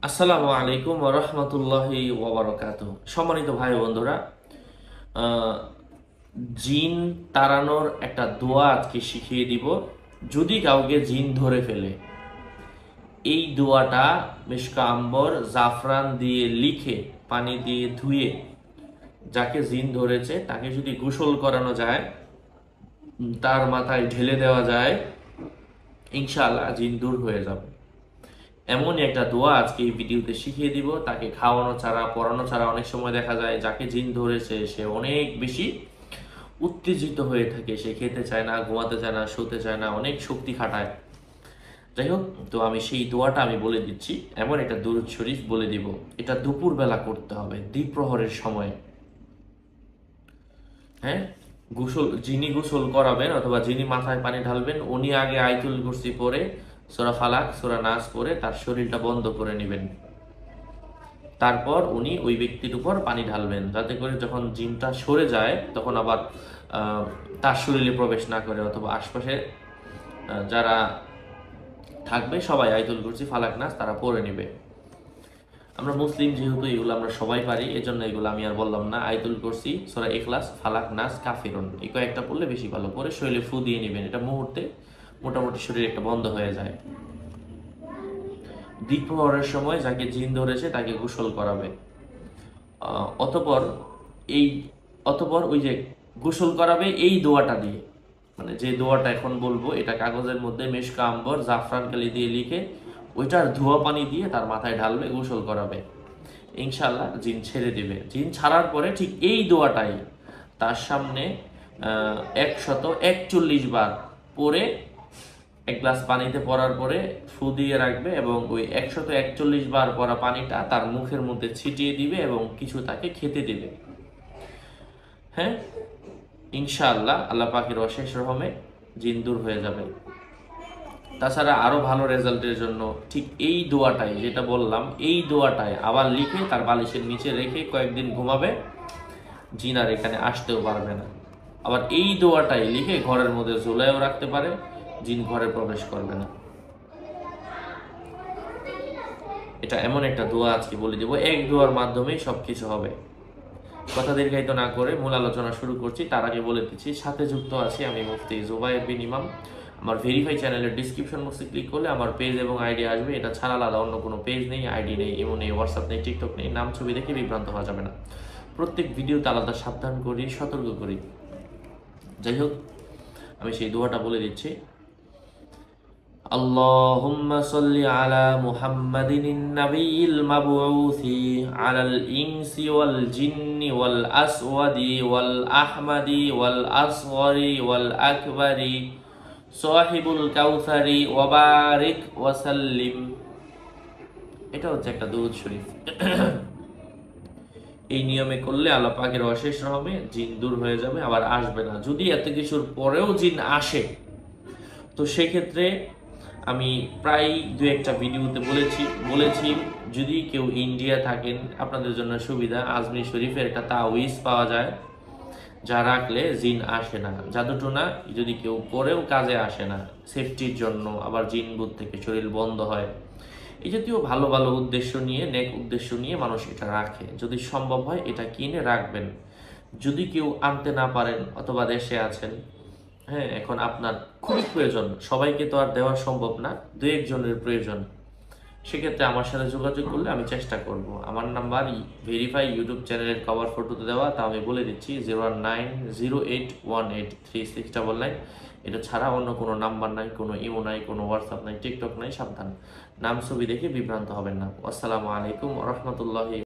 আসসালামু আলাইকুম ওয়া রাহমাতুল্লাহি ওয়া বারাকাতুহু। সম্মানিত ভাই ও বন্ধুরা, আহ, জিন তাড়ানোর একটা দোয়া আজকে শিখিয়ে দিব। যদি কাউকে জিন ধরে ফেলে, এই দোয়াটা মিশকা আম্বর জাফরান দিয়ে লিখে পানি দিয়ে ধুয়ে যাকে জিন ধরেছে তাকে যদি গোসল করানো যায়, তার মাথায় ঢেলে দেওয়া যায়, ইনশাআল্লাহ জিন দূর হয়ে যাবে। এমনই একটা দোয়া আজকে এই ভিডিওতে শিখিয়ে দিব। তাকে খাওয়ানো ছাড়া পড়ানো ছাড়া অনেক সময় দেখা যায় যাকে জিন ধরেছে সে অনেক বেশি উত্তেজিত হয়ে থাকে, সে খেতে চায় না, ঘুমাতে চায় না, শুতে চায় না, অনেক শক্তি খাটায়। যাই হোক, তো আমি সেই দোয়াটা আমি বলে দিচ্ছি। এমন একটা দুরূদ শরীফ বলে দিব, এটা দুপুরবেলা করতে হবে, দ্বিপ্রহরের সময়। হ্যাঁ, যিনি গোসল করাবেন অথবা যিনি মাথায় পানি ঢালবেন উনি আগে আয়াতুল কুরসি পড়ে, সূরা ফালাক সূরা নাস পড়ে তার শরীরটা বন্ধ করে নেবেন। তারপর উনি ওই ব্যক্তির উপর পানি ঢালবেন, যাতে করে যখন জিনটা সরে যায় তখন আবার তার শরীরে প্রবেশ না করে, অথবা আশপাশে যারা থাকবে সবাই আয়াতুল কুরসি ফালাক নাস তারা পড়ে নেবে। আমরা মুসলিম যেহেতু এগুলো আমরা সবাই পারি, এজন্য এগুলো আমি আর বললাম না। আয়াতুল কুরসি, সূরা ইখলাস, ফালাক নাস, কাফিরুন, এই কয়েকটা পড়লে বেশি ভালো। পরে শরীরে ফু দিয়ে নেবেন, এটা মুহূর্তে মোটামুটি শরীর একটা বন্ধ হয়ে যায়। দ্বিপ্রহরের সময় যাকে জিন ধরেছে তাকে গোসল করাবে। অতপর এই অতপর ওই যে গোসল করাবে এই দোয়াটা দিয়ে, মানে যে দোয়াটা এখন বলবো, এটা কাগজের মধ্যে মেশকা আম্বর জাফরান কালি দিয়ে লিখে ওইটার ধোয়া পানি দিয়ে তার মাথায় ঢালবে, গোসল করাবে। ইনশাল্লাহ জিন ছেড়ে দিবে। জিন ছাড়ার পরে ঠিক এই দোয়াটাই তার সামনে 141 বার পরে এক গ্লাস পানিতে পড়ার পরে ফু দিয়ে রাখবে, এবং ওই 141 বার পরা পানিটা তার মুখের মধ্যে ছিটিয়ে দিবে এবং কিছু তাকে খেতে দিবে। হ্যাঁ, ইনশাআল্লাহ আল্লাহ পাকের অশেষ রহমে জিন দূর হয়ে যাবে। তাছাড়া আরো ভালো রেজাল্টের জন্য ঠিক এই দোয়াটাই, যেটা বললাম, এই দোয়াটাই আবার লিখে তার বালিশের নিচে রেখে কয়েকদিন ঘুমাবে, জিন আর এখানে আসতেও পারবে না। আবার এই দোয়াটাই লিখে ঘরের মধ্যে ঝুলাইও রাখতে পারে, জিন ঘরে প্রবেশ করবে না। এটা এমন একটা দোয়া আজকে বলে দেবো, এক দোয়ার মাধ্যমেই সবকিছু হবে। কথা দীর্ঘায়িত না করে মূল আলোচনা শুরু করছি। তার আগে বলে দিচ্ছি, সাথে যুক্ত আছি আমি মুফতি জুবায়ের বিন ইমাম। আমার ভেরিফাই চ্যানেলের ডিসক্রিপশন বক্সে ক্লিক করলে আমার পেজ এবং আইডি আসবে। এটা ছাড়া আলাদা অন্য কোনো পেজ নেই, আইডি নেই, ইমো নেই, হোয়াটসঅ্যাপ নেই, টিকটক নেই। নাম ছবি দেখে বিভ্রান্ত হওয়া যাবে না। প্রত্যেক ভিডিওতে আলাদা সাবধান করি, সতর্ক করি। যাই হোক, আমি সেই দোয়াটা বলে দিচ্ছি। اللهم صل على محمد النبي المبعوث على الإنس والجن والأسود والأحمد والأصغر والأكبر صاحب الكوثر وبارك وسلم। এটা হচ্ছে একটা দুরূদ শরীফ। এই নিয়মে করলে আল্লাহ পাকের অশেষ রহমে জিন দূর হয়ে যাবে, আবার আসবে না। যদি এত কিছুর পরেও জিন আসে, তো সেক্ষেত্রে আমি প্রায় দু একটা ভিডিওতে বলেছি যদি কেউ ইন্ডিয়া থাকেন, আপনাদের জন্য সুবিধা, আজমির শরীফের একটা তাওয়িজ পাওয়া যায়, যা রাখলে জিন আসে না। জাদুটোনা যদি কেউ করেও কাজে আসে না, সেফটির জন্য, আবার জিন ভূত থেকে শরীর বন্ধ হয়। এই জাতীয় ভালো ভালো উদ্দেশ্য নিয়ে, নেক উদ্দেশ্য নিয়ে মানুষ এটা রাখে। যদি সম্ভব হয় এটা কিনে রাখবেন। যদি কেউ আনতে না পারেন অথবা দেশে আছেন, হ্যাঁ, এখন আপনার খুবই প্রয়োজন, সবাইকে তো আর দেওয়া সম্ভব না, দু একজনের প্রয়োজন, সেক্ষেত্রে আমার সাথে যোগাযোগ করলে আমি চেষ্টা করব। আমার নাম্বার ভেরিফাই ইউটিউব চ্যানেলের কভার ফটোতে দেওয়া, তা আমি বলে দিচ্ছি 01908183699। এটা ছাড়া অন্য কোনো নাম্বার নাই, কোনো ইমো নাই, কোনো হোয়াটসঅ্যাপ নাই, টিকটক নাই। সাবধান, নাম ছবি দেখে বিভ্রান্ত হবেন না। আসসালামু আলাইকুম ওয়া রাহমাতুল্লাহি।